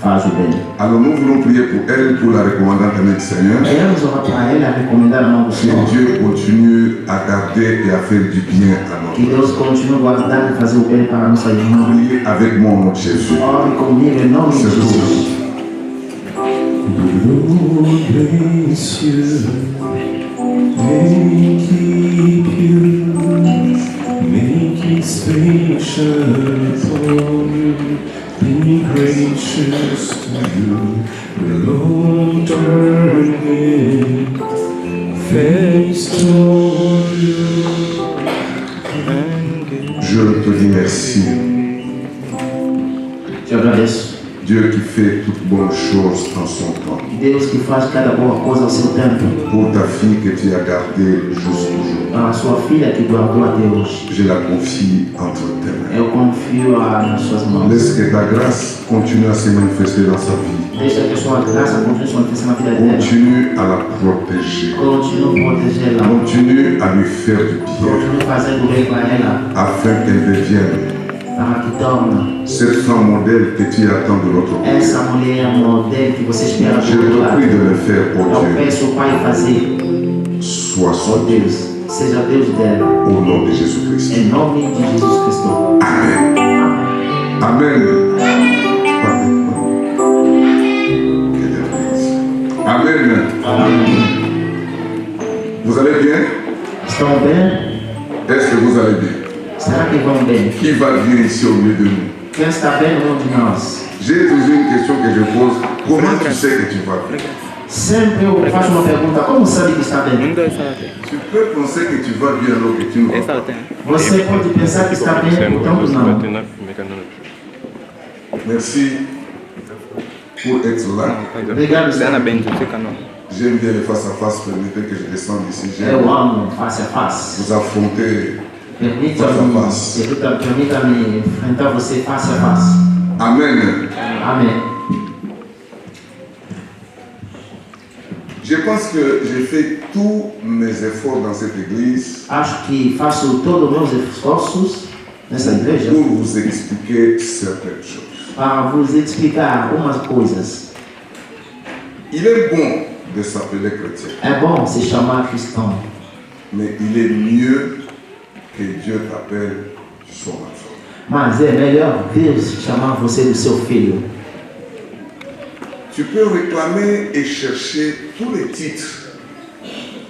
faz o bem. Alors nous voulons prier pour elle, pour la recommander à notre Seigneur. E vamos orar para ela, recomendar a mão do Que Senhor. Dieu continue à garder et à faire du bien à Que notre Deus continue guardando e fazer o bem para a nossa irmã. Priez avec moi au nom de Jésus. Ore comigo em nome de C'est Jesus. tout. May keep you, make his face shine upon you, be gracious to you, the Lord turn his face toward you and give Je te dis merci. Te agradeço. Dieu qui fait toutes bonnes choses en son temps. Deus que faz cada boa coisa ao seu tempo. Pour ta fille que tu as gardée jusqu'au jour. Para a sua filha que guardou até hoje. Je la confie entre tes mains. Eu confio nas suas mãos. Laisse que ta grâce continue à se manifester dans sa vie. Deixa que a sua graça continue se manifestar na vida dela. Continue à la protéger. Continue protegê-la. Continue à lui faire du bien. Continue fazendo bem para ela. Afin qu'elle devienne Para que torne cette femme modèle que tu attends de notre côté. essa mulher modelo que você espera Je do outro te lado. prie de le faire, oh Eu Dieu. peço, Pai, fazer. Sois Ó son Deus, seja Deus dela. au nom de Jésus-Christ. Em nome de Jesus Cristo. Amen. Amém. Amen. Amen. Amém. Vous allez bien? Estão bem? Est-ce que vous allez bien? Será que vão bem? Qui va bien ici au milieu de nous? Quem está bem no meio de nós? J'ai toujours une question que je pose. Comment tu sais que tu vas bien? Sempre eu faço uma pergunta, como sabe que está bem? Tu peux penser que tu vas bien alors que tu ne vas pas. Você pode pensar que está bem, portanto não. Merci pour être là. Obrigado, Senhor. J'aime bien les face à face. Permettez que je descende ici. Eu J'aime amo face a face. vous affronter. Permita-me enfrentar você face a face. Amen. Amém. Je pense que j'ai fait tous mes efforts dans cette église Acho que faço todos os meus esforços nessa igreja pour vous expliquer certaines choses. para vos explicar algumas coisas. Il est bon de s'appeler chrétien, É bom se chamar cristão, mais il est mieux que Dieu t'appelle son enfant. mas é melhor Deus chamar você do seu filho. Tu peux réclamer et chercher tous les titres,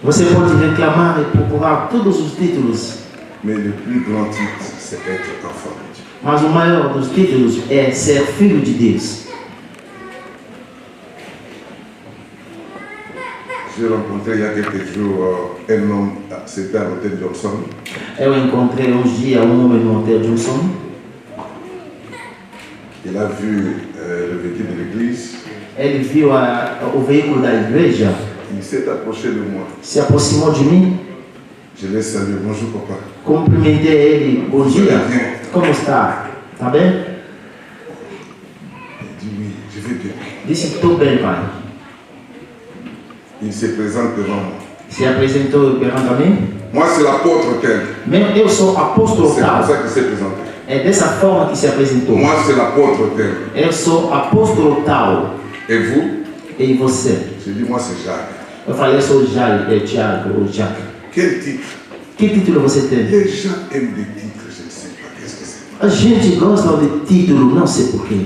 Você pode reclamar e procurar todos os títulos, mais le plus grand titre, c'est être enfant de Dieu. mas o maior dos títulos é ser filho de Deus. J'ai rencontré il y a quelques jours un homme, c'était à l'hôtel Johnson. Eu encontrei uns dias homem no Hotel Johnson. Il a vu le véhicule de l'église. Ele viu o veículo da igreja, Il s'est approché de moi. se aproximou de mim, Je l'ai salué. Bonjour papa. cumprimentei ele. Bom dia, como está? Tá bem? Il dit oui, je vais bien. Disse que estou bem, pai. Il se présente devant moi. Se apresentou perante a mim. Moi, c'est l'apôtre tel. Eu sou apóstolo C'est comme tal. ça qu'il s'est présenté. É dessa forma que se apresentou. Moi, c'est l'apôtre tel. Eu sou apóstolo tal. Et vous? E você? J'ai dit, moi, c'est Jacques. Eu falei, eu sou Tiago, ou Jacques. Quel titre? Que título você tem? Les gens aiment des titres, je ne sais pas. Qu'est-ce que c'est? A gente gosta de título, não sei porquê.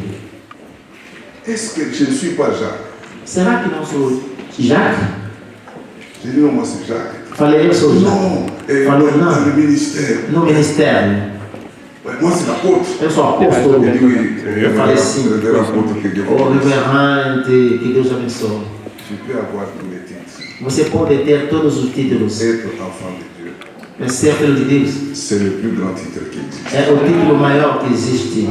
Est-ce que je ne suis pas Jacques? Será que não sou Jacques? J'ai dit, non, moi, c'est Jacques. Falei, eu sou Jacques. Non, et Falou, dans não. le ministère. No ministério. Ouais, moi, c'est l'apôtre. Eu sou apóstolo. J'ai dit, oui, Eu falei sim. c'est l'apôtre que Dieu O vous donne. reverente, que Deus abençoe. Tu peux avoir tous les titres. Você pode ter todos os títulos. Être enfant de Dieu, Mas ser filho de Deus c'est le plus grand titre qui existe. é o título maior que existe.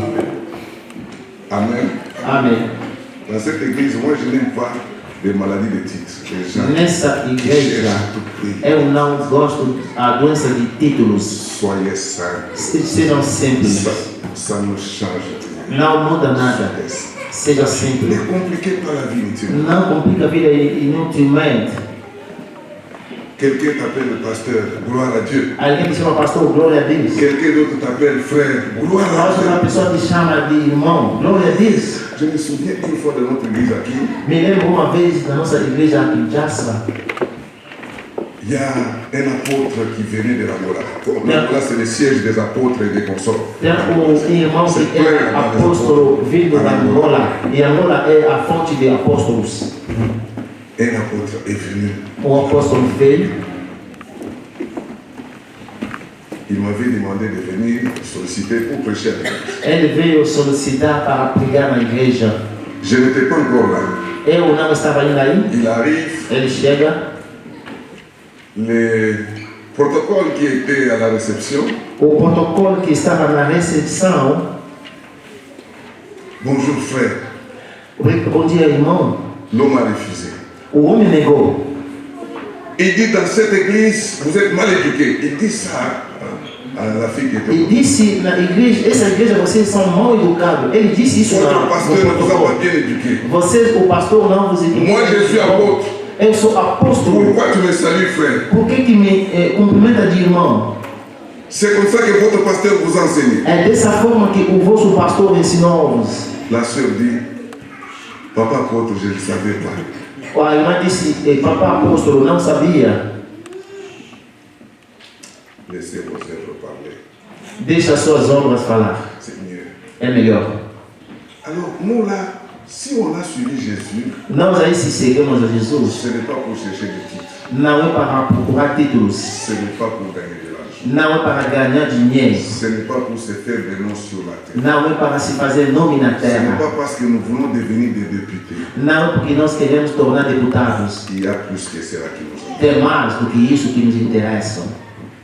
Amen. Amém. Dans cette église, moi, je n'aime pas les maladies de titres. Les gens Nessa qui igreja, cherchent à tout prix. eu não gosto da doença de títulos. Soyez saints. Sejam simples. Ça ne change rien. Não muda nada. Seja Ne simples. compliquez pas la vie inutile. Não complica a vida inutilmente. Quelqu'un t'appelle le pasteur, gloire à Dieu. Alguém te chama pastor, glória a Deus. Quelqu'un d'autre t'appelle frère, gloire à Outra Dieu. pessoa te chama de irmão, glória a Deus. Je me souviens une fois de notre église aqui, Me lembro uma vez na nossa igreja aqui em Jassa, il y a un apôtre qui venait de l'Angola. L'Angola, c'est le siège des apôtres et des consorts. tem irmão que é apóstolo vindo da Angola, e Angola é a fonte de apóstolos. Un apôtre est venu. Apóstolo veio, Il m'avait demandé de venir solliciter pour prêcher à l'église. ele veio solicitar para pregar na igreja. Je n'étais pas encore là. Eu não estava ainda aí, Il arrive, ele chega, le protocole qui était à la réception. o protocolo que estava na recepção, Bonjour frère. bom dia irmão, L'homme a refusé. o homem negou. Il dit dans cette église, vous êtes mal éduqués. Il dit ça à la fille qui était E disse na igreja, essa igreja vocês são mal educados. Ele disse isso Votre no pasteur ne vous a protocolo. pas bien éduqué. Vocês, o pastor não vos educou. Moi, je suis apôtre. Eu sou apóstolo. Pourquoi tu me salues, frère? Por que me cumprimenta de irmão? C'est comme ça que votre pasteur vous enseigne. É dessa forma que o vosso pastor ensinou-vos. La sœur dit, papa apôtre, je ne le savais pas. A irmã disse, papá apóstolo, não sabia. Laissez vos œuvres parler. Deixa as suas obras falar. C'est mieux. É melhor. Alors, nous là, si on a suivi Jésus, Nós aí se seguimos a Jesus, ce n'est pas pour chercher des titres. não é para procurar títulos. Ce n'est pas pour gagner de l'argent. Não é para ganhar dinheiro. Ce n'est pas pour se faire des noms sur la terre. Não é para se fazer nome na Ce n'est terra. pas parce que nous voulons devenir des députés. Não é porque nós queremos tornar deputados. Il y a plus que cela qui nous intéresse. Tem mais do que isso que nos interessa.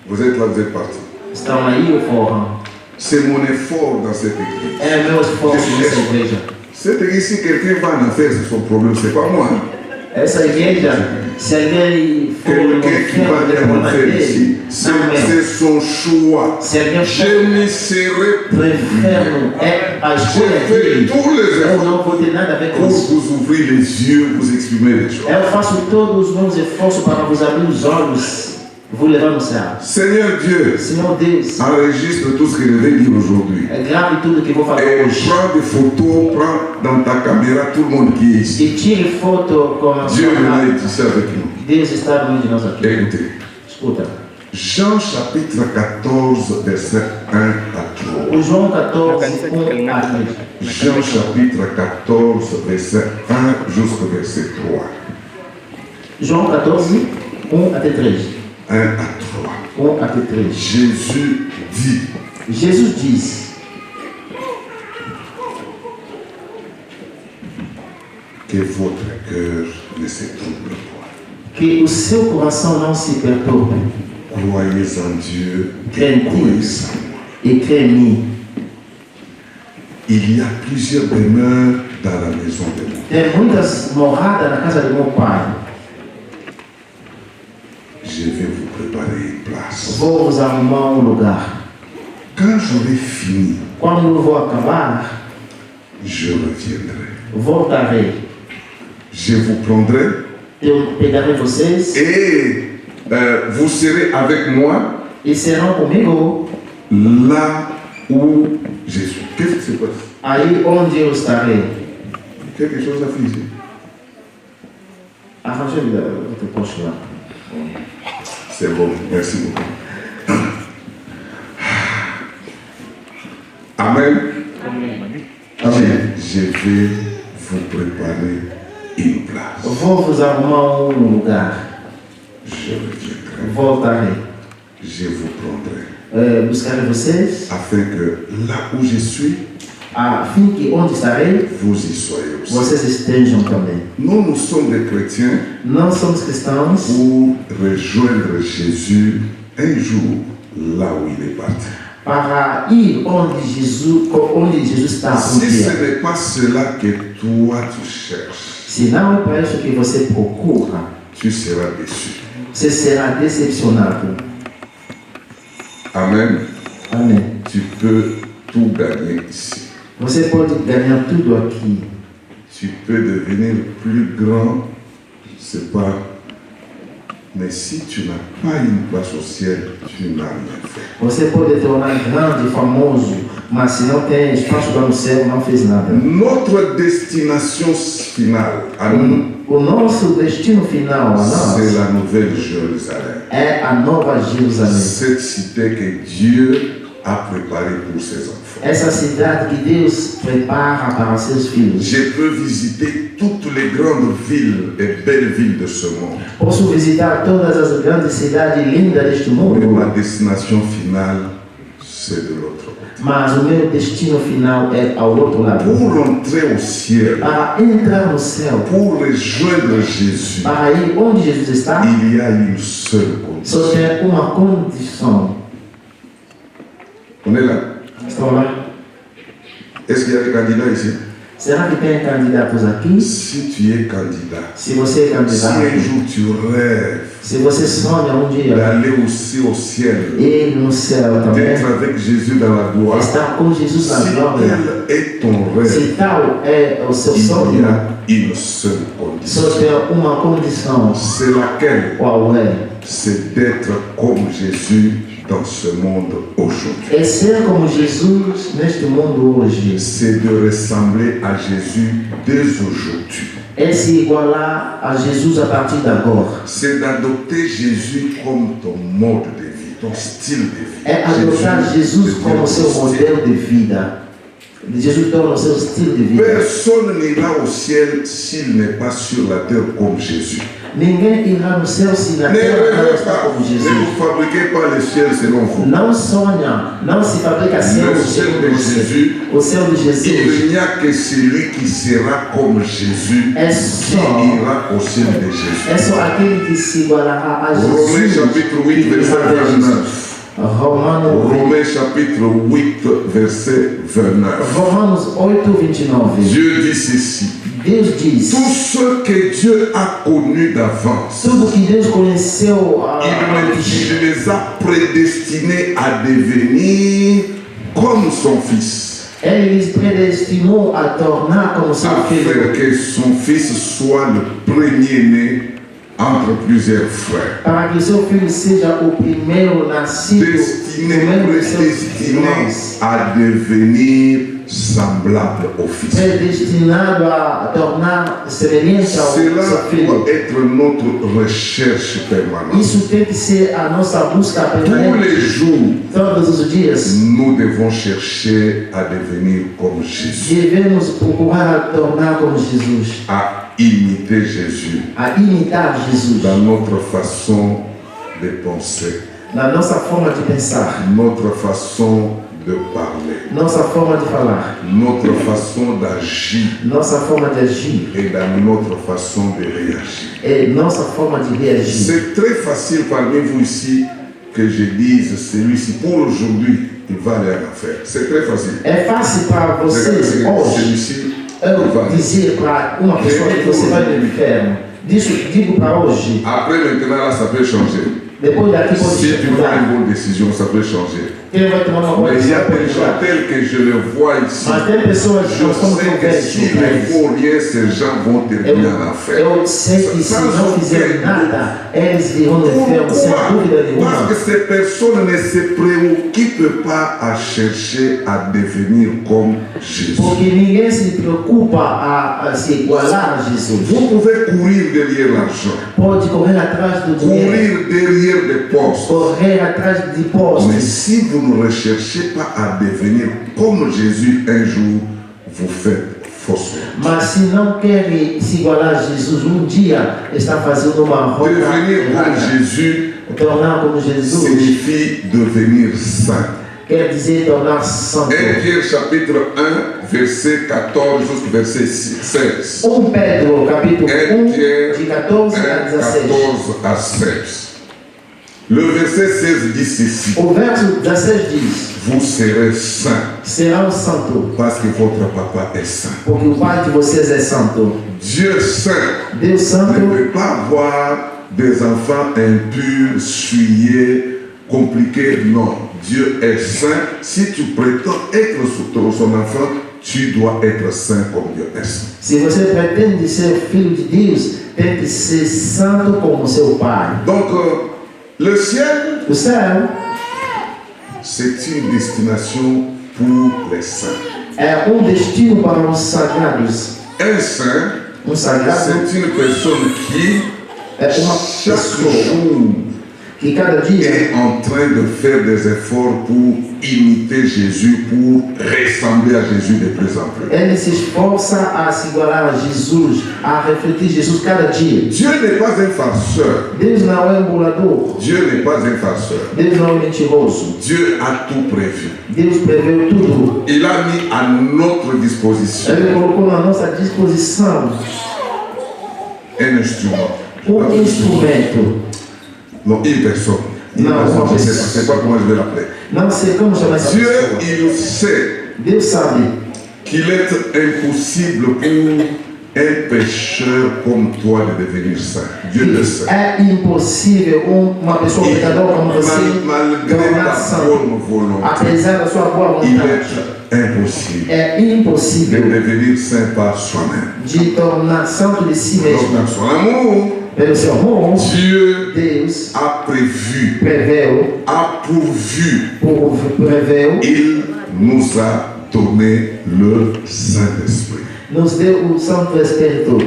Vous êtes là, vous êtes partis. Estão aí ou fora? C'est mon effort dans cette église. É meu esforço nessa igreja. Cette église, si quelqu'un va en enfer, c'est son problème, c'est pas moi. Essa igreja, se alguém for no Quelqu'un qui va inferno, é en problema enfer ici, dele. Não c'est é. son choix. Se alguém Je for m'y serai pro inferno, é a J'ai escolha fait dele. tous les Eu efforts não vou ter nada a ver com pour isso. vous ouvrir les yeux, vous exprimer les choses. Eu faço todos os meus esforços para vos abrir os olhos, vos levar no céu. Seigneur Dieu, Senhor Deus, enregistre tout ce que je vais dire aujourd'hui. grave tudo que vou falar Et hoje. prends des photos, prends dans ta caméra tout le monde qui est ici. E tire foto com a Dieu sua maintenant cara. est ici avec nous. Deus está no meio de nós aqui. Écoutez, Escuta. Jean chapitre 14, verset 1 à 3. O João 14, 1 a 3. Jean chapitre 14, verset 1 jusqu'au verset 3. João 14, 1 até 3. 1 à 3. 1 até 3. Jésus dit, Jesus diz que votre cœur ne se trouble pas. que o seu coração não se perturbe. Croyez en Dieu Crê et em croyez Deus en moi. e crê em mim. Il y a plusieurs demeures dans la maison de mon Père. Tem muitas moradas na casa de meu pai. Je vais vous préparer une place. Vou vos arrumar um lugar. Quand j'aurai fini, Quando eu vou acabar, je reviendrai. voltarei. Je vous prendrai Eu pegarei vocês et vous serez avec moi e serão comigo là où je suis. Qu'est-ce qui se passe? aí onde eu estarei. Quelque chose à faire ici. Arranjei outro posto lá. C'est bon, merci beaucoup. Amen. Je vais vous préparer une place. Vou vos arrumar um lugar. Je reviendrai. Voltarei. Je vous prendrai. Buscarei vocês, Afin que là où je suis, a fim que onde estarei, vous y soyez aussi. vocês estejam também. Nous sommes des chrétiens Não somos cristãos pour rejoindre Jésus un jour là où il est parti. para ir onde Jesus está um Si ce dia. n'est pas cela que toi tu cherches, Se não é para isso que você procura, tu seras déçu. você será decepcionado. Amen. Amém. Tu peux tout gagner ici. Você pode ganhar tudo aqui. Tu peux devenir plus grand, je ne sais pas, Mais si tu n'as pas une place au ciel, tu n'as rien fait. Você pode tornar grande e famoso, mas se não tem espaço lá no céu, não fez nada. Notre destination finale à nous, O nosso destino final, a c'est nós, la nouvelle Jérusalem. é a Nova Jerusalém. Cette cité que Dieu a préparée pour ses enfants. Essa cidade que Deus prepara para seus filhos. Je peux visiter toutes les grandes villes et belles villes de ce monde. Posso visitar todas as grandes cidades lindas deste Mais mundo, ma destination finale, c'est de l'autre côté. mas o meu destino final é ao outro lado. Pour entrer au ciel, Para entrar no céu, pour rejoindre Jésus, para ir onde Jesus está, il y a une seule só condition. tem uma condição. On est là. Estão lá? Est-ce qu'il y a des candidats ici? Será que tem candidatos aqui? Si tu es candidat, Se você é si candidato, un jour tu rêves se você sonha um dia d'aller aussi au ciel, ir no céu também, d'être avec Jésus dans la gloire, estar com Jesus na si glória, tel est ton rêve, se tal é o seu il y sonho, a une seule só condition. tem uma condição, C'est laquelle? qual é? C'est d'être comme Jésus dans ce monde aujourd'hui. É ser como Jesus neste mundo hoje. C'est de ressembler à Jésus dès aujourd'hui. É se igualar a Jesus a partir de agora. C'est d'adopter Jésus comme ton mode de vie, ton style de vie. É adotar Jesus como seu modelo de vida. Jesus torna o seu estilo de vida. Personne n'ira au ciel s'il n'est pas sur la terre comme Jésus. Ninguém irá no céu se na Ne terra não rêvez está pas, como ne Jesus. vous fabriquez pas le ciel selon vous. Não sonha, não se fabrica céu Le ciel segundo de você. Jésus, O céu de Jesus il n'y a que celui qui sera comme Jésus é qui só, ira au ciel de Jésus. é só aquele que se igualará a Romains Jesus. chapitre 8, que verset irá ver 29. Jesus. Romains chapitre 8, verset 29. Romanos 8:29. Dieu dit ceci. Deus diz: Tous ceux que Dieu a connus d'avance, tudo que Deus conheceu il les a prédestinés à devenir comme son Fils, Ele lhes predestinou a tornar como seu afin filho, que son Fils soit le premier-né entre plusieurs frères. para que seu filho seja o primeiro nascido Destiné, no meio dos seus prédestiné irmãos, à devenir semblable au Fils. predestinado a tornar semelhante ao Cela seu filho. doit être notre recherche permanente. Isso tem que ser a nossa busca Tous les permanente. jours, Todos os dias nous devons chercher à devenir comme Jésus, devemos procurar tornar como Jesus, à imiter Jésus a imitar Jesus dans notre façon de penser, na nossa forma de pensar, notre façon de parler, nossa forma de falar, notre façon d'agir nossa forma de agir et dans notre façon de réagir. e nossa forma de reagir. C'est très facile parmi vous ici que je dise celui-ci pour aujourd'hui, il va aller en enfer. C'est très facile. É fácil para vocês hoje Celui-ci, eu il va aller. dizer para uma pessoa que você vai no inferno. Digo para hoje. Après maintenant, là, ça peut changer. Depois daqui pode Si tu prends mudar. une bonne décision, ça peut changer. Quem vai tomar uma boa Mais il y a decisão pode des gens mudar. tels que je le vois ici. Mas tem pessoas que Je não são sais que s'il ne convertidas. faut rien, ces gens vont terminer en enfer. Eu sei que se não fizerem nada, eles irão no inferno sem dúvida Pourquoi? Parce que nenhuma. ces personnes ne se préoccupent pas à chercher à devenir comme Jésus. Porque ninguém se preocupa a se igualar a Jesus. Vous pouvez courir derrière l'argent, Pode correr atrás do dinheiro, courir derrière des postes. correr atrás de Mais postos. si vous ne recherchez pas à devenir comme Jésus un jour, vous faites fausse route. Mas se não querem se igualar a Jesus, um dia está fazendo uma rota Devenir comme errada. Jésus Tornar como Jesus signifie devenir saint. quer dizer tornar 1 santo. Pierre chapitre 1, verset 14 jusqu'au verset 16. 1 Pedro, capítulo 1 1, Pierre de 14 a 1, 16. 14 à 16. Le verset 16 dit ceci. O verso 16 diz: Vous serez saints serão santo, parce que votre papa est saint. porque o Pai de vocês é santo. Dieu saint Deus ne santo peut pas avoir des enfants impurs, souillés, compliqués. Non, Dieu est saint. Si tu prétends être son enfant, tu dois être saint comme Dieu est saint. se você pretende ser filho de Deus, tem que ser santo como seu Pai. Donc, le ciel, O céu c'est une destination pour les saints. é destino para os sagrados. Un saint, Sagrado c'est une personne qui, é uma chaque pessoa jour, que cada dia est en train de faire des efforts pour imiter Jésus, pour ressembler à Jésus de plus en plus. ele se esforça a se igualar a Jesus, a refletir Jesus cada dia. Dieu n'est pas un farceur. Deus não é embulador. Dieu n'est pas un farceur. Deus não é mentiroso. Dieu a tout prévu. Deus preveu tudo. Il a mis à notre disposition Ele colocou na nossa disposição un instrument. instrumento. Non, une personne. Une Non, personne, non, je ne sais pas comment je vais l'appeler. Não sei como chamar essa Dieu, pessoa. il sait Deus sabe qu'il est impossible pour un pécheur comme toi de devenir saint. Dieu le sait. é impossível uma pessoa pecadora como você Malgré tornar ta santo. bonne volonté, Apesar da sua boa il vontade, est impossible é de impossível devenir saint par soi-même. de tornar santo de si Donc, mesmo. dans son amour, Pelo seu amor, Dieu Deus a prévu, preveu, a pourvu, il nous a donné le Saint-Esprit. nos deu o Santo Espírito.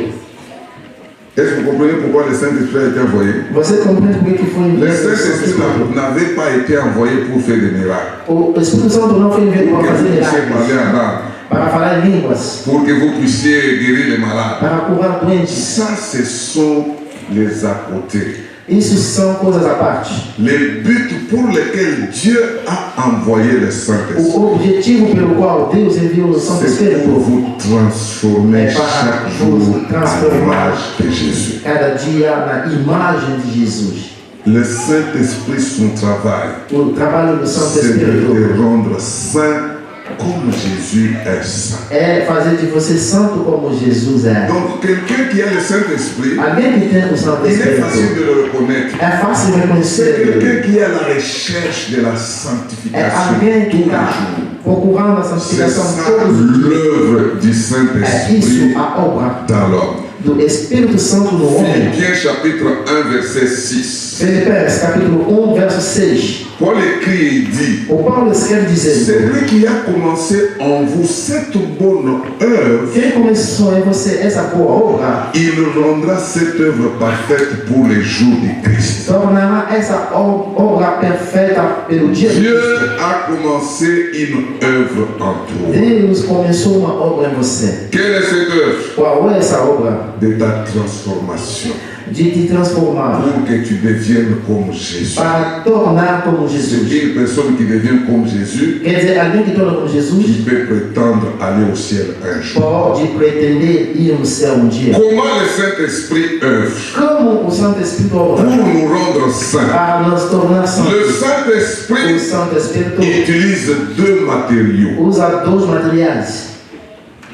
Est-ce que vous comprenez pourquoi le Saint-Esprit a été envoyé? Você compreende por que foi Le enviado o Santo Saint-Esprit Espírito? n'avait pas été envoyé pour faire des miracles, O Espírito Santo não foi enviado pour para que fazer vous puissiez parler milagres, en langue, para falar em línguas, pour que vous puissiez guérir les malades. para curar doentes. Ça, ce sont les à côté. Isso são coisas à parte. Les buts pour lesquels Dieu a envoyé le Saint-Esprit, O objetivo pelo qual Deus enviou o Santo c'est pour Espírito vous transformer É para chaque vos jour à transformar. l'image de Jésus. cada dia na imagem de Jesus. Le Saint-Esprit, son travail, O trabalho do Santo c'est de Espírito te rendre saint comme Jésus est saint. é fazer de você santo como Jesus é. Donc, quelqu'un qui a le Saint-Esprit, Alguém que tem o Santo il est facile Espírito de le reconnaître. é fácil C'est reconhecer. quelqu'un qui est à la recherche de la É sanctification alguém que tous les está jours. procurando a C'est santificação ça todos os dias. l'œuvre du É Saint-Esprit isso a obra dans l'homme. do Espírito Santo no homem. Philippiens chapitre 1 verset 6. Filipenses capítulo 1, verso 6. Paul écrit et dit, O Paulo escreve dizendo: celui qui a commencé en vous cette bonne œuvre, quem começou em você essa boa obra, il rendra cette œuvre parfaite pour les jours de Christ. tornará essa obra perfeita pelo dia de Dieu Cristo. a commencé une œuvre en toi. Deus começou uma obra em você. Quelle est cette œuvre? Qual é essa obra? De ta transformation, De te transformar, pour que tu deviennes comme Jésus. para tornar como C'est Jesus. une personne qui devient comme Jésus Quer dizer, alguém que torna como qui Jesus peut prétendre aller au ciel un jour. pode pretender ir no céu um dia. Comment le Saint-Esprit œuvre Como o Santo Espírito pour obra nous rendre saints? para nos tornar Le santos? O Saint-Esprit Santo Espírito utilise deux matériaux. usa dois materiais.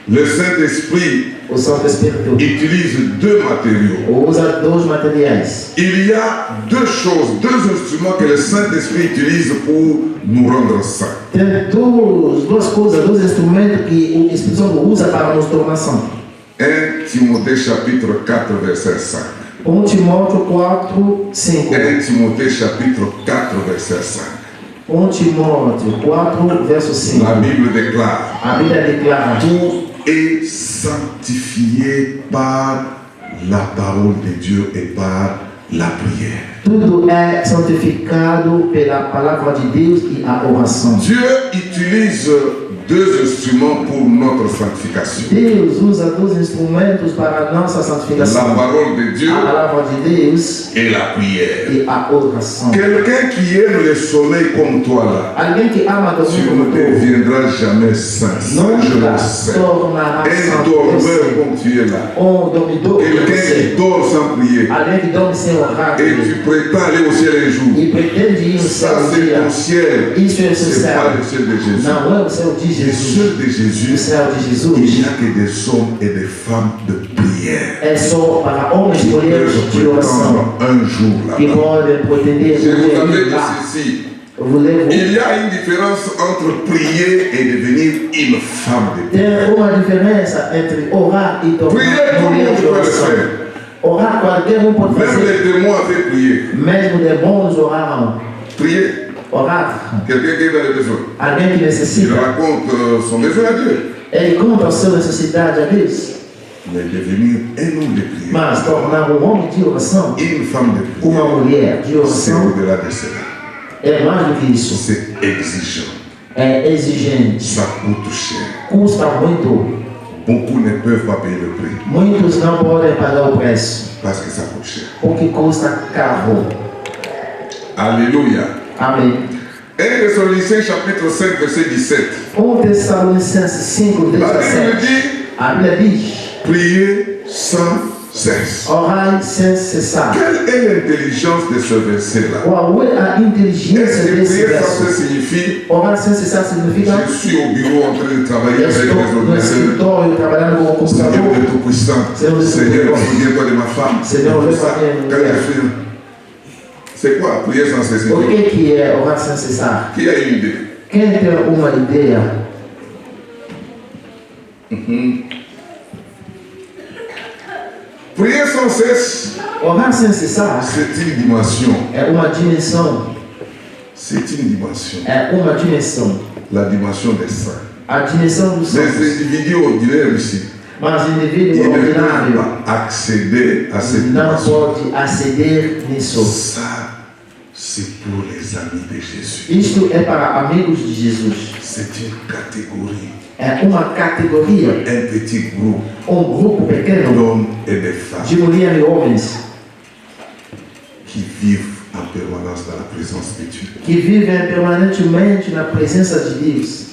Le Saint-Esprit O Santo Espírito utilise deux matériaux. usa dois materiais. Il y a deux choses, deux instruments que le Saint-Esprit utilise pour nous rendre saints. Tem duas coisas, dois instrumentos que o Espírito Santo usa para nos tornar santos. 1 Timothée chapitre 4 verset 5. 1 Timóteo 4, 5. 1 Timothée chapitre 4 verset 5. 1 Timóteo 4, verso 5. La Bible déclare, A Bíblia declara: tout est sanctifié par la parole de Dieu et par la prière. tudo é santificado pela palavra de Deus e a oração. Dieu utilise deux instruments pour notre sanctification. Deus usa dois instrumentos para a nossa La santificação: parole de Dieu a palavra de Deus et la prière. e a oração. Quelqu'un qui aime le soleil comme toi là, Alguém que ama tu dormir ne como tu deviendras jamais saint. Ça, je nunca le sais. tornará Un santo. dormeur comme tu es là. Dormidor como Quelqu'un você. qui dort sans prier. Alguém que dorme sem orar. Et tu prétends aller au ciel un jour. E pretende ir no céu Ça, um c'est dia. ton ciel. Isso é o seu C'est céu. pas le ciel de Jésus. Não é o céu de Le Jesus. ciel de O Jésus, céu de il Jesus n'y a que des hommes et des femmes de prière. é só para homens Qui mulheres peuvent de oração prétendre un jour que là-bas. podem pretender Je vous avais ir dit lá. ceci. Eu vou levar. Il y a une différence entre prier et devenir une femme de prière. Tem uma diferença entre orar e Prier, tout tornar le mulher monde de peut le oração. faire. Orar qualquer um pode Même fazer. les démons avaient prié. Mesmo demônios oraram. Prier. Orar. Quelqu'un qui est dans le besoin. Alguém que Il necessita. raconte son besoin à Dieu. Ele conta a sua necessidade a Deus. Il est devenu un homme de prière. Mas tornar homem de oração, Une femme de uma prière. mulher de C'est oração, au-delà de cela. é mais do que isso. C'est exigeant. É exigente. Ça coûte cher. Custa muito. Beaucoup ne peuvent pas payer le prix Muitos não podem pagar o preço. parce que ça coûte cher. Porque custa caro. Alléluia. Amém. 1 Thessaloniciens chapitre 5 verset 17. 1 Tessalonicenses 5, La Bible 17. dit, A Bíblia diz: priez sans cesse. orai sem cessar. Quelle est l'intelligence de ce verset-là? Qual é a Est-ce inteligência que desse prier sans verso? cesse signifie Orar sem cessar significa: je suis au bureau en train de travailler avec estou les no ordinateurs. escritório trabalhando com o Seigneur computador. de Tout-Puissant, Seigneur, souviens-toi de ma femme. Seigneur, Tout lève ça. la main, Quand Seigneur. je suis- C'est quoi prier sans cesse? O que é orar sem cessar? Qui a une idée? Quem tem uma ideia? Prier sans cesse, Orar sem cessar c'est une dimension. é uma dimensão. C'est une dimension. É uma dimensão. La dimension des saints. A dimensão dos Les santos. individus ordinaires ici, Mas o ils indivíduo ne peuvent ordinário pas accéder à cette não dimension. pode aceder nisso. Ça, c'est pour les amis de Jésus. Isto é para amigos de Jesus. C'est une catégorie, É uma categoria, un petit groupe grupo pequeno d'hommes et de femmes de mulheres e homens qui vivent en permanence dans la présence de Dieu. que vivem permanentemente na presença de Deus.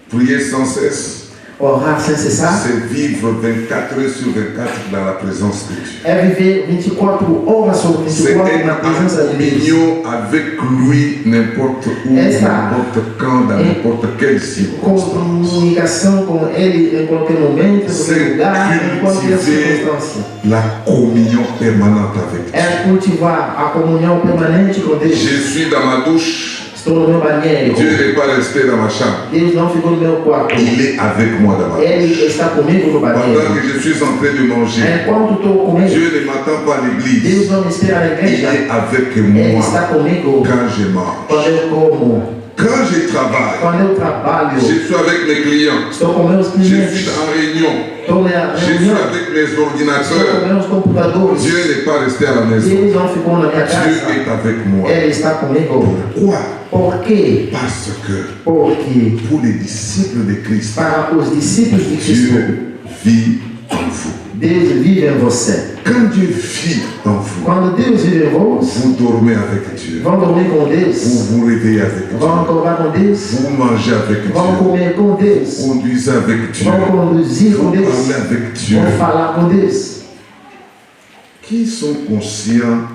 Prier sans cesse, Orar sem cessar c'est vivre 24 heures sur 24 dans la présence de Dieu. é viver 24 horas sobre C'est 24 na être presença en de Deus. communion avec lui n'importe où, Essa- n'importe quand, dans É- n'importe quelle Com circonstance. comunicação com Ele em qualquer momento, em qualquer lugar, em qualquer Cultiver circunstância. la communion permanente avec Dieu. É cultivar a comunhão permanente com Deus. Je suis dans ma douche, Estou no meu banheiro. Dieu n'est pas resté dans ma chambre. Deus não ficou no meu quarto. Il est avec moi dans ma douche. Ele está comigo no Pendant banheiro. que je suis en train de manger, Enquanto estou comendo, Dieu ne m'attend pas à Deus l'église. não me espera na Il igreja. est avec Ele moi está comigo quand je mange. quando eu como, Quand je travaille, quando eu trabalho. je suis avec mes clients. Estou com meus Je clientes. suis en réunion. Estou na Je suis reunião. avec mes Estou com ordinateurs. meus computadores. Dieu n'est pas resté à la maison. Deus não ficou na minha Dieu casa. est avec moi. Ele está comigo. Pourquoi? Por quê? Parce que Porque pour les disciples de Christ, para os discípulos de Cristo, Dieu vit en vous. Deus vive em você. Quand Dieu vit en vous, Quando Deus vive em vós, vous dormez avec Dieu. vão dormir com Vous Deus, vous réveillez avec vão Dieu. acordar com Deus, Vous mangez avec vão Dieu. comer com Deus, Vous conduisez avec Dieu. vão conduzir com Vous Deus, parlez avec Dieu. vão falar com Deus. Qui sont conscients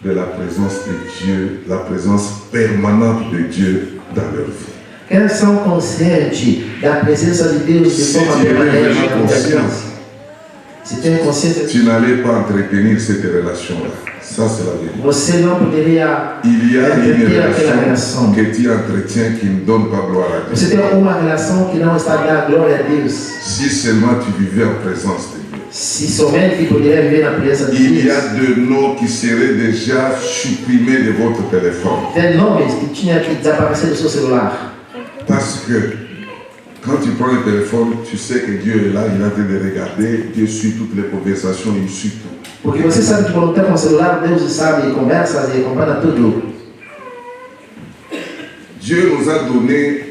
de la présence de Dieu, la présence permanente de Dieu dans leur vie? Quem são conscientes da presença de Deus de Se forma tiver permanente vraiment na vida consciência. deles? Se tem consciência, Tu n'allais pas entretenir cette relation-là. Ça, c'est la vérité. você não poderia Il y a une entreter aquela relation relação. que tu entretiens qui ne donne pas gloire à Dieu. Você tem uma relação que não está dando glória a Deus. Si seulement tu vivais en présence de Dieu. Se somente poderia viver na presença de Il y Deus. a de noms qui seraient déjà supprimés de votre téléphone. Tem nomes que tinha que desaparecer do seu celular. Parce que quand tu prends le téléphone, tu sais que Dieu est là, il est en train de regarder, Dieu suit toutes les conversations, il suit tout. Porque você sabe que quando está com o celular, Deus sabe, conversa e acompanha tudo. Dieu nous a donné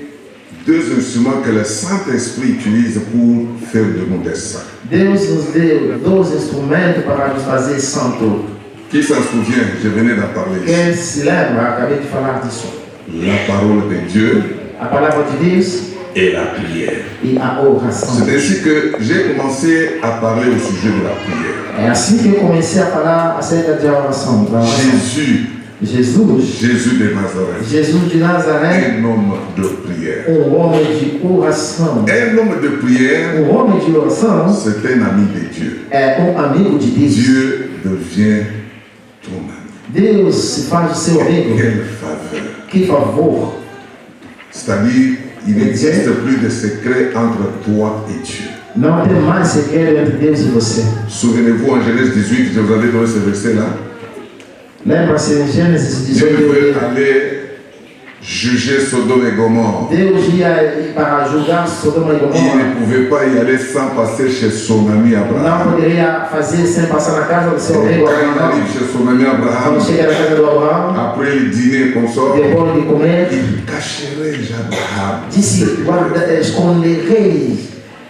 deux instruments que le Saint-Esprit utilise pour faire de nous des saints. Deus nos deu 2 instrumentos para nos fazer santo. Qui s'en souvient? Je venais d'en parler ici. Quem se lembra, acabei de falar disso. La parole de Dieu A palavra de Deus et la prière. e a oração. C'est ainsi que j'ai commencé à parler au sujet de la prière. É assim que eu comecei a falar acerca de oração. Da oração. Jésus de Nazareth, Jesus de Nazaré, un homme de prière. homem de oração. Un homme de prière, Homem de oração c'est un ami de Dieu. é amigo de Deus. Dieu devient ton ami. Deus se faz o seu amigo. Quelle faveur. Que favor. C'est-à-dire, il n'existe plus de secret entre toi et Dieu. Não tem mais segredo entre Deus e você. Souvenez-vous, en Genèse 18, je vous avais donné ce verset-là. Lembra-se em Gênesis Dieu 18, veut aller juger Sodome et Gomorre. Deus ia ir para julgar Sodoma e Il Gomorra. ne pouvait pas y aller sans passer chez son ami Não Abraham. poderia fazer sem passar na casa do seu Et amigo quand il Abraão. arrive chez son ami Abraham, Quando chega na casa do Abraão, après le dîner qu'on sort, depois de comer, il cacherait Abraham. disse: esconderei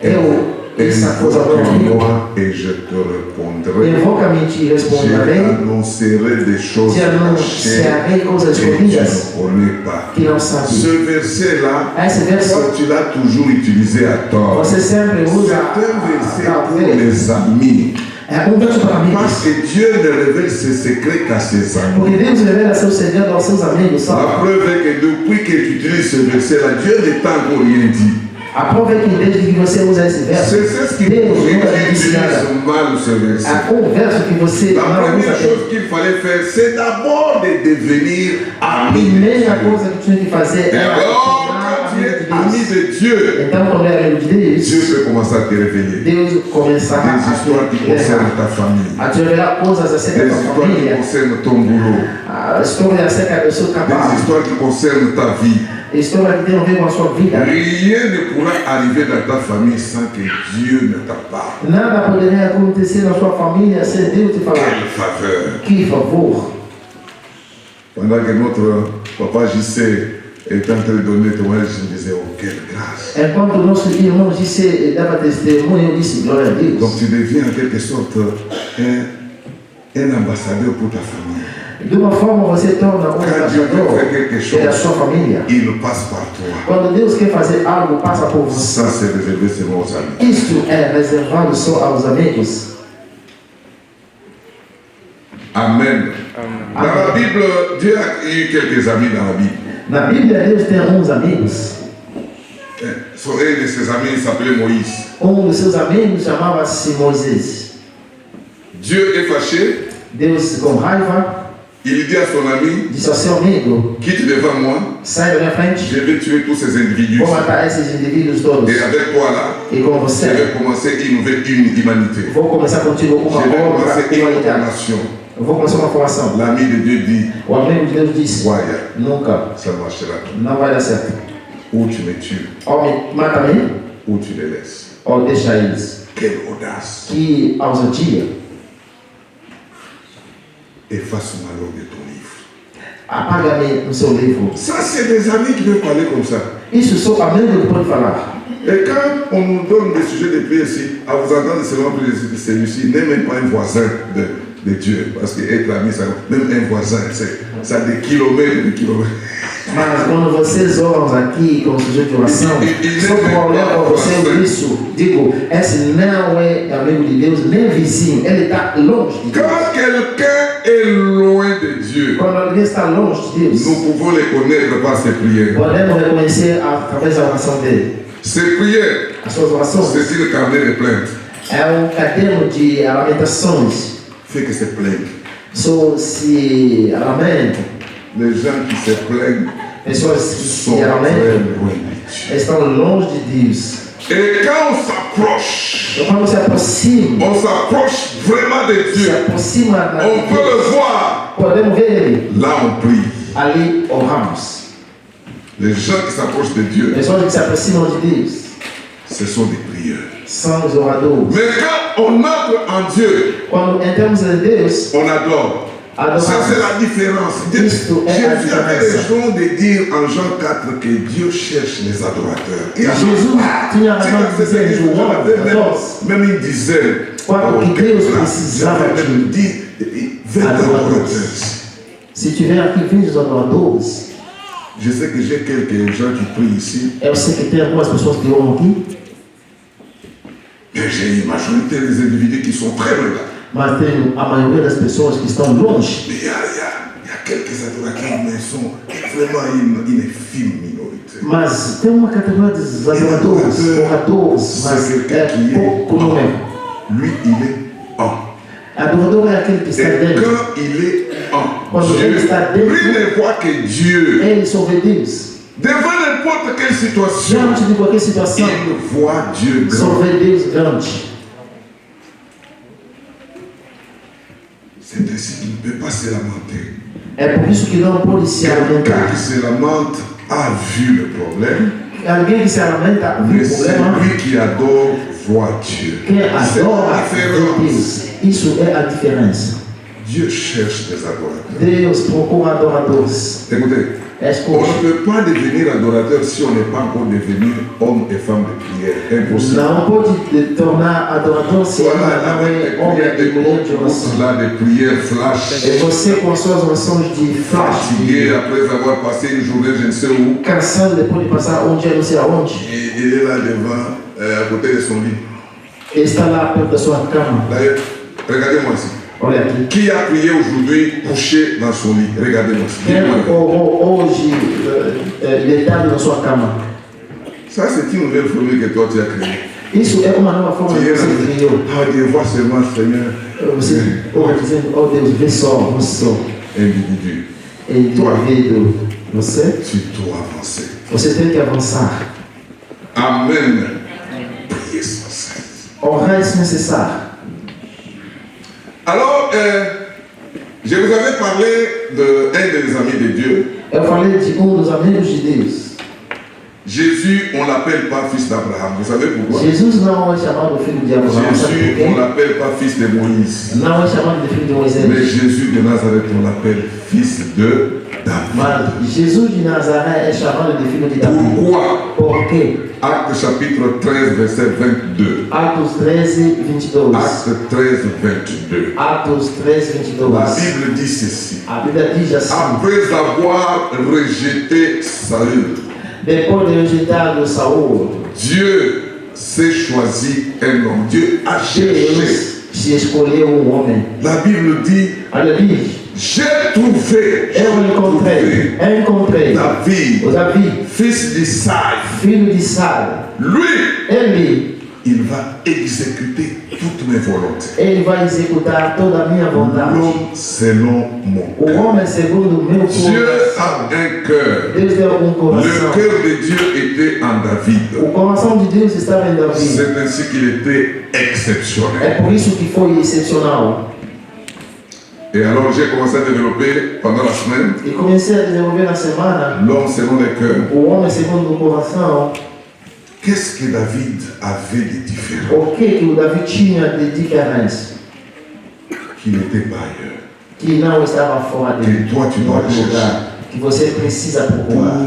eu essa coisa do amigo. Invoque-moi et je te répondrai. Invoca-me e te responderei. J'annoncerai des choses Te cachées anunciarei coisas que tu escondidas ne connais pas. que não sabe. Ce verset-là, Esse verso tu l'as toujours utilisé à tort. você sempre C'est usa un verset para pour ver. les amis. É verso para amigos. Parce que Dieu ne révèle ses secrets qu'à ses amis. Porque Deus revela seu segredo aos seus amigos La só. preuve est que depuis que tu utilises ce verset-là, Dieu ne t'a encore rien dit. A prova é que desde que você usa esse verso, C'est ce qui Deus prouve nunca que tu disse nada. utilises mal ce verset. O verso que você La não usa première chose qu'il fallait faire, c'est d'abord de devenir a ami de primeira Dieu. coisa que tinha que fazer Et era alors, tornar quand tu amigo es de ami Deus. de Dieu, Então, quando é amigo de Dieu Deus, peut commencer à te révéler Deus começará des histoires qui concernent ta famille, a te revelar coisas acerca des da sua histoires qui família, concernent ton boulot, a história acerca do seu des trabalho, histoires qui concernent ta vie. a história que tem a ver com a sua vida. Rien ne pourra arriver dans ta famille sans que Dieu ne t'a parlé. Nada poderia acontecer na sua família sem Deus te falar. Quelle faveur! Que favor! Pendant que notre papa JC était en train de donner témoignage, je me disais, oh, quelle grâce! Enquanto o nosso irmão disse, dava testemunho, eu disse, glória a Deus. Donc tu deviens en quelque sorte un ambassadeur pour ta famille. De uma forma você torna um Quand Dieu veut embaixador faire quelque chose, pela sua família. il passe par toi. Quando Deus quer fazer algo, passa por você. Ça, c'est réservé seulement aux amis. Isto é reservado só aos amigos. Amen. Dans la Bible, Dieu a eu quelques amis dans la Bible. Na Bíblia, Deus tem uns amigos. Un de ses amis s'appelait Moïse. Dos seus amigos chamava-se Moisés. Dieu est fâché. Deus, com raiva, Il dit à son ami, disse ao seu amigo: quitte devant moi, sai da minha frente, je vais tuer tous ces individus. vou matar esses indivíduos todos. Et avec toi là, E com je você, vais commencer une nouvelle humanité. vou começar contigo uma Je vais outra commencer une autre humanidade. nation. Eu vou começar uma formação. L'ami de Dieu dit, O amigo de Deus disse: voyez, nunca, ça ne marchera pas. não vai dar certo. Ou tu me tues, Ou mata-me, ou tu les laisses. ou deixa eles. Quelle audace! Que ousadia. Efface-moi l'eau de ton livre. Apaga-me no seu livro. Ça, c'est des amis qui veulent parler comme ça. Isso sou amigo que pode falar. Et quand on nous donne des sujets de prière ici, à vous entendre seulement plus de celui-ci, n'est même pas un voisin de Dieu. Parce qu'être ami, ça, même un voisin, ça a des kilomètres de kilomètres. Mas quando vocês oram aqui com o sujeito de oração, só para olhar para você isso, digo, esse não é amigo de Deus, nem vizinho, ele está longe de Deus. Quand quelqu'un est loin de Dieu, Quando alguém está longe de Deus, nous pouvons les connaître par ses prières. podemos reconhecer através da oração dele. Ses prières, As suas orações c'est une carnet de plaintes. é caderno de lamentações. Fait que se plaignent. Só se lamenta, Les gens qui se plaignent pessoas que sont se très lamentam loin de Dieu. estão longe de Deus. Et quand on s'approche, Então, quando se aproxima, on s'approche vraiment de se Dieu. aproxima da On peut le voir. podemos ver ele. Là, on prie. Ali oramos. Les gens qui s'approchent de Dieu, Pessoas que se aproximam de Deus ce sont des prieurs. são os oradores. Mais quand on entre en Dieu, Quando entramos em Deus, on adore. Ça, c'est adoramos. la différence. Christ est Jésus la avait différence. raison de dire en Jean 4 que Dieu cherche les adorateurs. Et Jesus tinha razão de dizer em João 14, même une dizaine. Quando que Deus Là, precisava j'avais même dit 20 adorateurs. se tiver aqui 20 adoradores, Je sais que j'ai quelques gens qui prient ici, eu sei que tem algumas pessoas que oram aqui, mais j'ai une majorité des individus qui sont très loin là. mas tem a maioria das pessoas que estão longe. Mais il y a quelques adorateurs, mais ils sont vraiment une infime minorité. Mas tem uma categoria de adoradores, oradores, mas é pouco número. Lui, il est en. Adorador é aquele que está Et dentro. quand il est en Quando Dieu, ele está dentro, lui ne voit que Dieu. ele só vê Deus. Devant n'importe quelle situation, Diante de qualquer situação, il voit Dieu só grand. vê Deus grande. C'est ainsi qu'il ne peut pas se lamenter. É por isso que não pode se Quelqu'un lamentar. qui se lamente a vu le problème, Alguém que se lamenta viu mais o c'est problema. lui qui adore voit Dieu. Quem C'est adora la ver différence. Deus. Isso é a diferença. Dieu cherche des adorateurs. Deus procura adoradores. Écoutez, on Escute. ne peut pas devenir adorateur si on n'est pas encore devenu homme et femme de prière. Impossible. Não pode te tornar adorador se ainda Voilà, não avec é des homem prières e de mulher de oração. là, des prières flash, É você com as suas orações de flash, fatigué après avoir passé une journée je ne sais où. cansado depois de passar um dia não sei aonde. Et il est là devant, à côté de son lit. Ele está lá perto da sua cama. D'ailleurs, regardez-moi ici. Olha aqui. Qui a prié aujourd'hui couché dans son lit? Regardez-moi ici. Quem orou hoje deitado na sua cama? Ça, c'est une nouvelle formule que toi tu as créée. Isso é uma nova forma Tu de es você là, criou. ah Dieu, vois seulement Seigneur, Você ora dizendo, oh Deus, vê só, individu. indivíduo. Você Tu dois avancer. Você tem que avançar. Amen. Priez sans cesse. Orar é necessário. Alors, je vous avais parlé d'un des amis de Dieu. Eu falei de dos amigos de Deus. Jésus, on ne l'appelle pas fils d'Abraham. Vous savez pourquoi? Jesus não é chamado filho de Abraão. Sabe Jésus, por on ne quê? l'appelle pas fils de Moïse. Não é chamado de filho de Mais Moisés. Jésus de Nazareth, on l'appelle fils de David. Mas Jesus de Nazaré é chamado de filho de Davi. Pourquoi? Por quê? Acte chapitre 13, verset 22. Atos 13, 22. Acte 13, 22. Atos 13, La 22. Bible dit ceci. A Bíblia diz assim: Après avoir rejeté Saül, depois de rejeitado Saul, Dieu s'est choisi un homme. Dieu a cherché. Deus se escolheu homem. La Bible dit, Olha, diz: j'ai trouvé eu encontrei David, o Davi, fils d'Isaïe. filho de Sara. Lui, Ele va exécuter toutes mes volontés. vai executar toda a minha vontade. L'homme selon mon O cœur. homem segundo o meu Dieu coração. a un cœur. Deus deu um Le coração. cœur de Dieu était en David. O coração de Deus estava em Davi. C'est ainsi qu'il était exceptionnel. É por isso que foi excepcional. Et alors j'ai commencé à développer pendant la semaine E comecei a desenvolver na semana l'homme selon le cœur. o homem segundo o coração. Qu'est-ce que David avait de différent? O que o Davi tinha de diferença? Qu'il était bailleur. Que não estava fora dele. Que toi tu Em dois outro chercher. lugar. Que você precisa Pour procurar.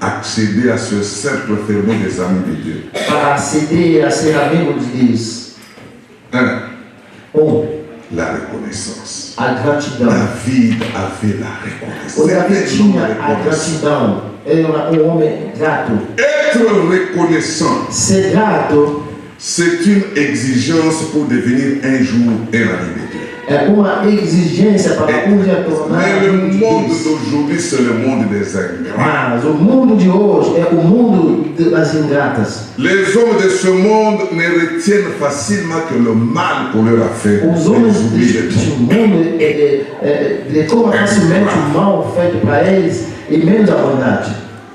accéder à ce cercle fermé des amis de Dieu. Para aceder a ser amigo de Deus. 1. La reconnaissance. A gratidão. David avait la O Davi reconnaissance. tinha a gratidão. Ele era um homem grato. Être reconnaissant, Ser grato c'est une exigence pour devenir un jour un ami de Dieu. é uma exigência para um dia tornar Mais le amigo de monde Deus. d'aujourd'hui, c'est le monde des ingrats. Mas o mundo de hoje é o mundo das ingratas. Les hommes de ce monde ne retiennent facilement que le mal qu'on leur a fait. Os Ils homens oublient le deste bien. mundo decoram facilmente o mal feito para eles e menos a bondade.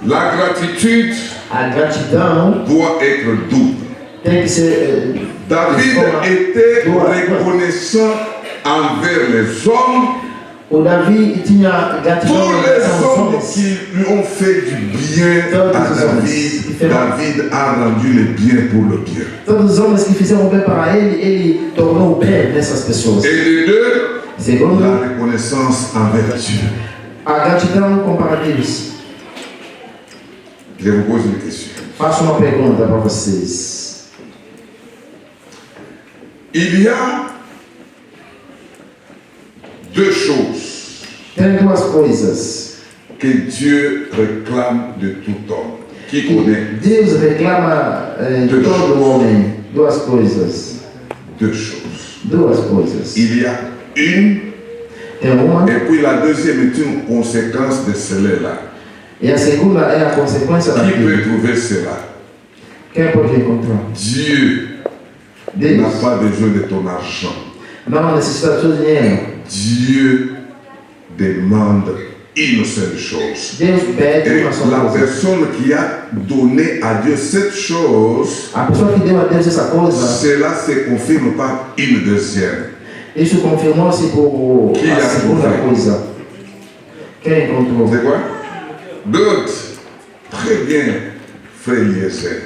La gratitude A gratidão doit être double. tem que ser. David était reconnaissant envers les hommes, O Davi tinha gratidão tous em les relação aos hommes homens. qui lui ont fait du bien à David. David a rendu le bien pour le bien. Todos os homens que fizeram bem para ele, ele tornou bem nessas pessoas. Et de deux, Segundo, la reconnaissance envers Dieu. a gratidão para Deus. Je vous pose une question. Faço uma pergunta para vocês. Il y a deux choses Tem duas coisas que Dieu réclame de tout homme. Qui connaît que Deus reclama de todo homem. Duas coisas. deux choses? Duas coisas. Il y a une, Tem uma, et puis la deuxième est une conséquence de celle-là. e a segunda é a consequência Qui peut daquilo. trouver cela? Quem pode encontrar? Dieu n'a Deus pas besoin de ton argent. não necessita do seu dinheiro. Dieu demande une seule chose. Deus pede Et uma só la coisa. personne qui a donné à Dieu cette chose, A pessoa que deu a Deus essa coisa, cela se confirme par une deuxième. isso confirmou-se por Que a segunda é? coisa. Quem encontrou? C'est quoi? Good. Très bien, frère Eliezer.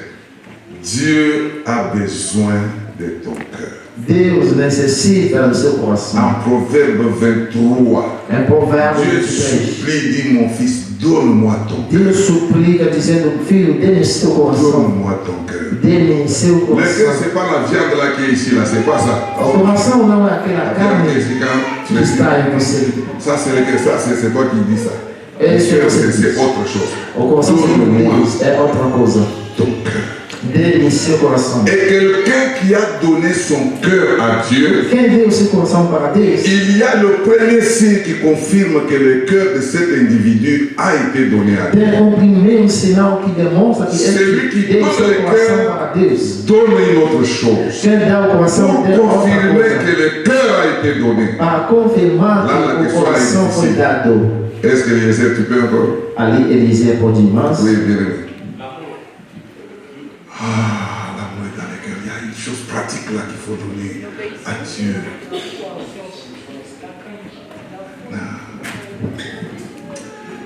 Dieu a besoin de ton cœur. Deus necessita do seu coração. En Proverbe 23, Em Provérbios Dieu 23, supplie, dit mon fils, donne-moi ton cœur. Deus suplica dizendo, filho, dê-me seu coração. Donne-moi ton cœur. Dê-me seu Le cœur, coração. c'est pas la viande là qui est ici, là, c'est pas ça. O coração não é aquela La viande carne qui est ici, quand tu que le está em você. ça, c'est le cœur, ça, c'est toi qui dis ça. Le Esse é cœur, você c'est diz. autre chose. O coração segundo Donne-moi Deus é outra coisa. ton cœur. Dê-me seu coração. Et quelqu'un qui a donné son cœur à Dieu, Quem deu o seu coração para Deus? il y a le premier signe qui confirme que le cœur de cet individu a été donné à Dieu. Tem primeiro sinal que demonstra que Celui qui ele deu o donne seu le coração cœur para Deus. donne une autre chose. Quem dá o coração Pour deu outra confirmer coisa. que le cœur a été donné. Para confirmar Lá na que o questão coração aí, foi sim. dado. Est-ce que Eliezer, tu peux encore? Ali Eliseu pode ir mais. Oui, bien aimé. Ah, l'amour est dans le cœur. Il y a une chose pratique là qu'il faut donner à Dieu. Ah.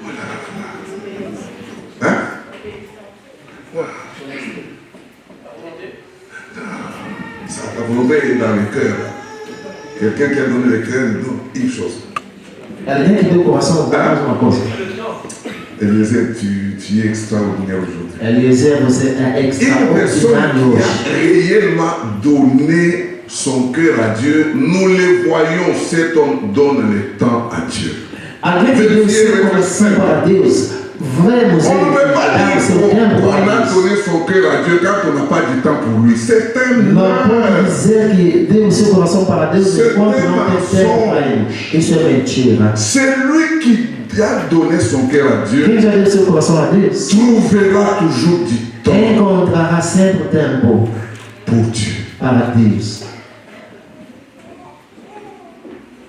Voilà, voilà. Hein? Ça, la volonté est dans le cœur. Quelqu'un qui a donné le cœur, il donne une chose. Alguém que deu o coração dá mais uma coisa. Eliezer, tu es extraordinaire aujourd'hui. Eliezer, você é Une personne extraordinário qui hoje. a réellement donné son cœur à Dieu, nous le voyons, cet homme donne le temps à Dieu. Alguém que deu o seu coração para Deus, vemos On ne ele peut pas dar o dire seu tempo qu'on para a Deus. donné son cœur à Dieu quand on n'a pas du temps pour lui. C'est un Não pode mal. dizer que deu o seu coração para Deus Isso é enquanto não tem tempo para Ele. Isso é mentira. Celui qui a donné son cœur à Dieu Quem já deu seu coração a Deus, trouvera toujours du temps encontrará sempre tempo pour Dieu. para Deus.